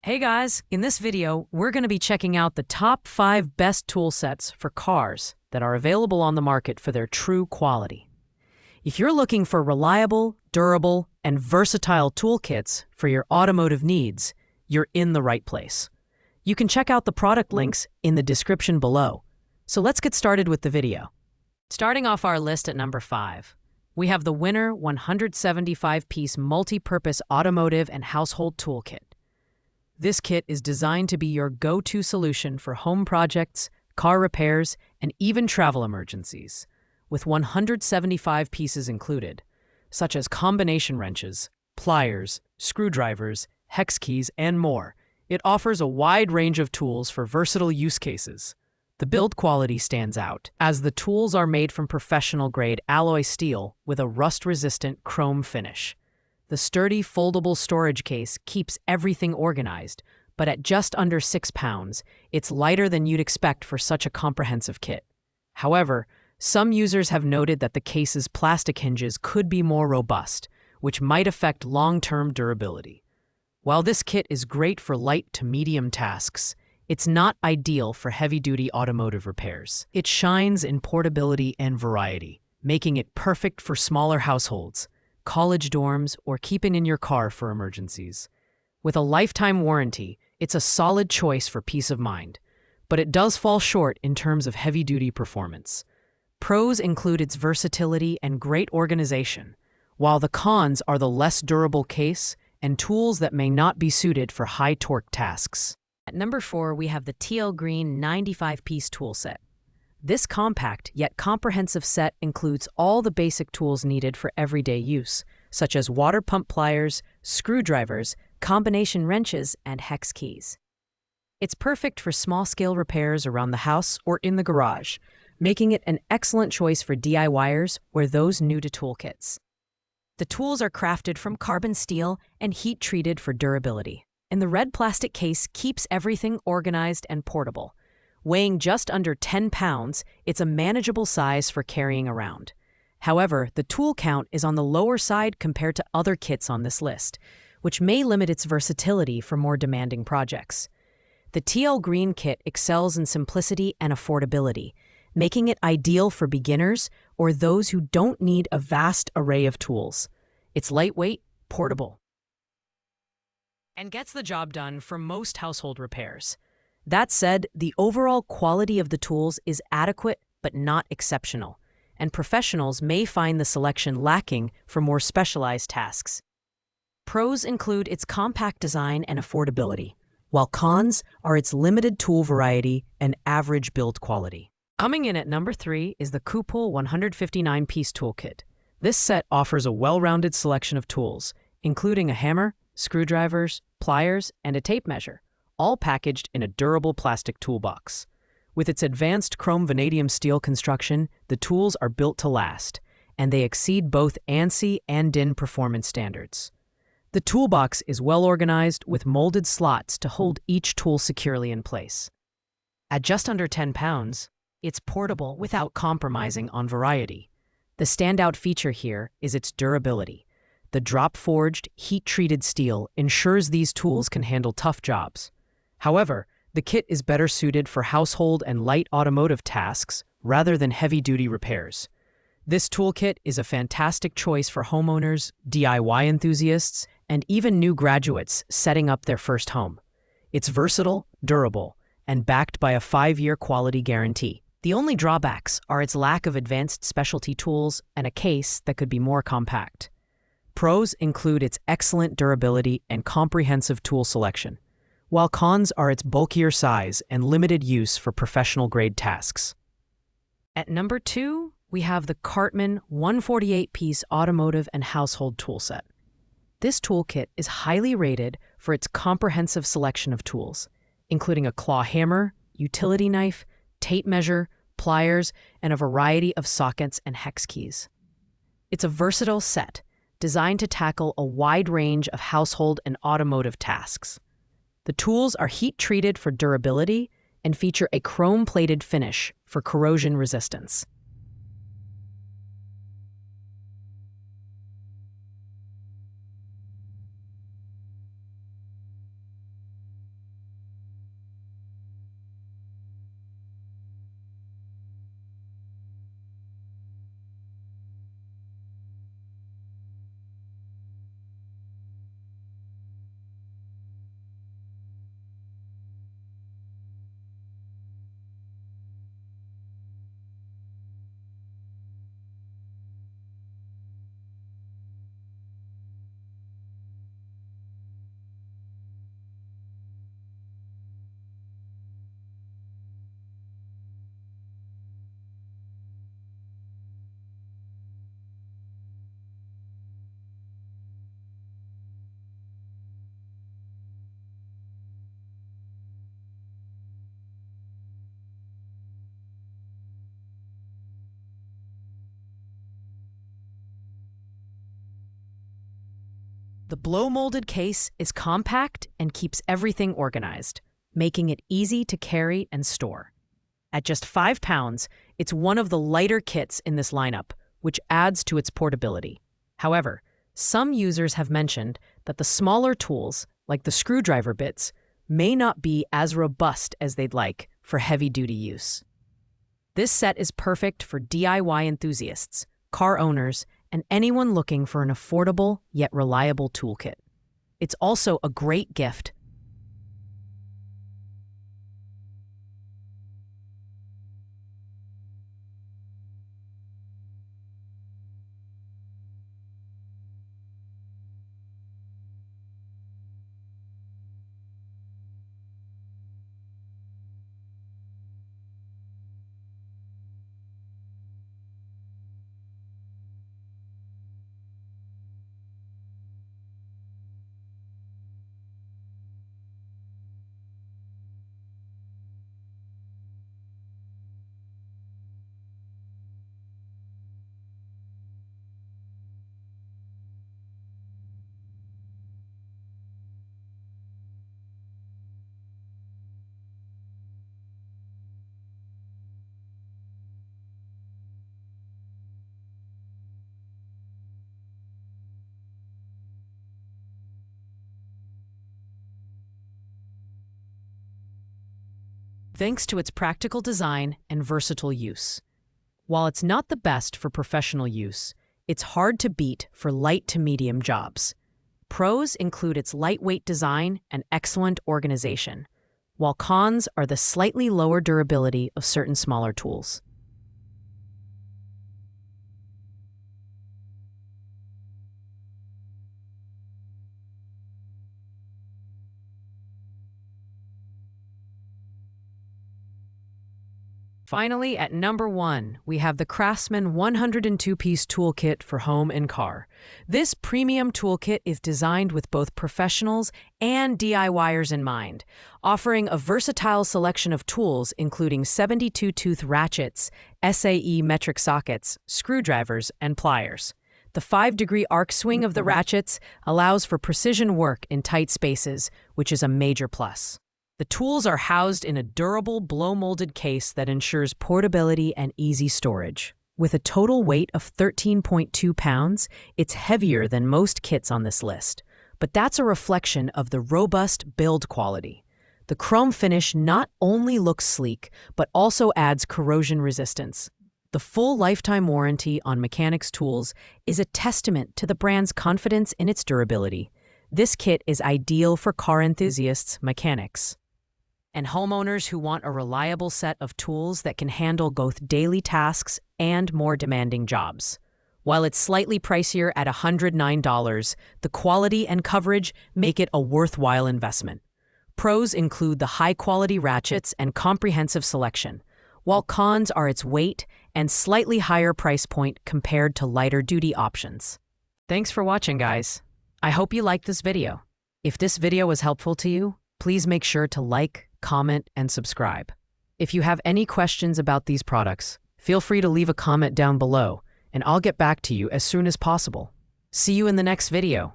Hey guys, in this video, we're going to be checking out the top 5 best tool sets for cars that are available on the market for their true quality. If you're looking for reliable, durable, and versatile toolkits for your automotive needs, you're in the right place. You can check out the product links in the description below. So let's get started with the video. Starting off our list at number 5, we have the Winner 175-piece multi-purpose automotive and household toolkit. This kit is designed to be your go-to solution for home projects, car repairs, and even travel emergencies. With 175 pieces included, such as combination wrenches, pliers, screwdrivers, hex keys, and more, it offers a wide range of tools for versatile use cases. The build quality stands out, as the tools are made from professional-grade alloy steel with a rust-resistant chrome finish. The sturdy, foldable storage case keeps everything organized, but at just under 6 pounds, it's lighter than you'd expect for such a comprehensive kit. However, some users have noted that the case's plastic hinges could be more robust, which might affect long-term durability. While this kit is great for light to medium tasks, it's not ideal for heavy-duty automotive repairs. It shines in portability and variety, making it perfect for smaller households, college dorms, or keeping in your car for emergencies. With a lifetime warranty, it's a solid choice for peace of mind, but it does fall short in terms of heavy-duty performance. Pros include its versatility and great organization, while the cons are the less durable case and tools that may not be suited for high-torque tasks. At number 4, we have the TL Green 95-piece tool set. This compact yet comprehensive set includes all the basic tools needed for everyday use, such as water pump pliers, screwdrivers, combination wrenches, and hex keys. It's perfect for small-scale repairs around the house or in the garage, making it an excellent choice for DIYers or those new to toolkits. The tools are crafted from carbon steel and heat-treated for durability, and the red plastic case keeps everything organized and portable. Weighing just under 10 pounds, it's a manageable size for carrying around. However, the tool count is on the lower side compared to other kits on this list, which may limit its versatility for more demanding projects. The TL Green kit excels in simplicity and affordability, making it ideal for beginners or those who don't need a vast array of tools. It's lightweight, portable, and gets the job done for most household repairs. That said, the overall quality of the tools is adequate but not exceptional, and professionals may find the selection lacking for more specialized tasks. Pros include its compact design and affordability, while cons are its limited tool variety and average build quality. Coming in at number 3 is the Kupol 159-piece toolkit. This set offers a well-rounded selection of tools, including a hammer, screwdrivers, pliers, and a tape measure, all packaged in a durable plastic toolbox. With its advanced chrome vanadium steel construction, the tools are built to last, and they exceed both ANSI and DIN performance standards. The toolbox is well organized with molded slots to hold each tool securely in place. At just under 10 pounds, it's portable without compromising on variety. The standout feature here is its durability. The drop-forged, heat-treated steel ensures these tools can handle tough jobs. However, the kit is better suited for household and light automotive tasks rather than heavy-duty repairs. This toolkit is a fantastic choice for homeowners, DIY enthusiasts, and even new graduates setting up their first home. It's versatile, durable, and backed by a 5-year quality guarantee. The only drawbacks are its lack of advanced specialty tools and a case that could be more compact. Pros include its excellent durability and comprehensive tool selection, while cons are its bulkier size and limited use for professional-grade tasks. At number 2, we have the Cartman 148-piece automotive and household toolset. This toolkit is highly rated for its comprehensive selection of tools, including a claw hammer, utility knife, tape measure, pliers, and a variety of sockets and hex keys. It's a versatile set designed to tackle a wide range of household and automotive tasks. The tools are heat-treated for durability and feature a chrome-plated finish for corrosion resistance. The blow-molded case is compact and keeps everything organized, making it easy to carry and store. At just 5 pounds, it's one of the lighter kits in this lineup, which adds to its portability. However, some users have mentioned that the smaller tools, like the screwdriver bits, may not be as robust as they'd like for heavy-duty use. This set is perfect for DIY enthusiasts, car owners, and anyone looking for an affordable yet reliable toolkit. It's also a great gift. Thanks to its practical design and versatile use. While it's not the best for professional use, it's hard to beat for light to medium jobs. Pros include its lightweight design and excellent organization, while cons are the slightly lower durability of certain smaller tools. Finally, at number 1, we have the Craftsman 102-piece toolkit for home and car. This premium toolkit is designed with both professionals and DIYers in mind, offering a versatile selection of tools including 72-tooth ratchets, SAE metric sockets, screwdrivers, and pliers. The 5-degree arc swing of the ratchets allows for precision work in tight spaces, which is a major plus. The tools are housed in a durable blow-molded case that ensures portability and easy storage. With a total weight of 13.2 pounds, it's heavier than most kits on this list. But that's a reflection of the robust build quality. The chrome finish not only looks sleek, but also adds corrosion resistance. The full lifetime warranty on Mechanics tools is a testament to the brand's confidence in its durability. This kit is ideal for car enthusiasts, mechanics, and homeowners who want a reliable set of tools that can handle both daily tasks and more demanding jobs. While it's slightly pricier at $109, the quality and coverage make it a worthwhile investment. Pros include the high-quality ratchets and comprehensive selection, while cons are its weight and slightly higher price point compared to lighter-duty options. Thanks for watching, guys. I hope you liked this video. If this video was helpful to you, please make sure to like, comment, and subscribe. If you have any questions about these products, feel free to leave a comment down below, and I'll get back to you as soon as possible. See you in the next video.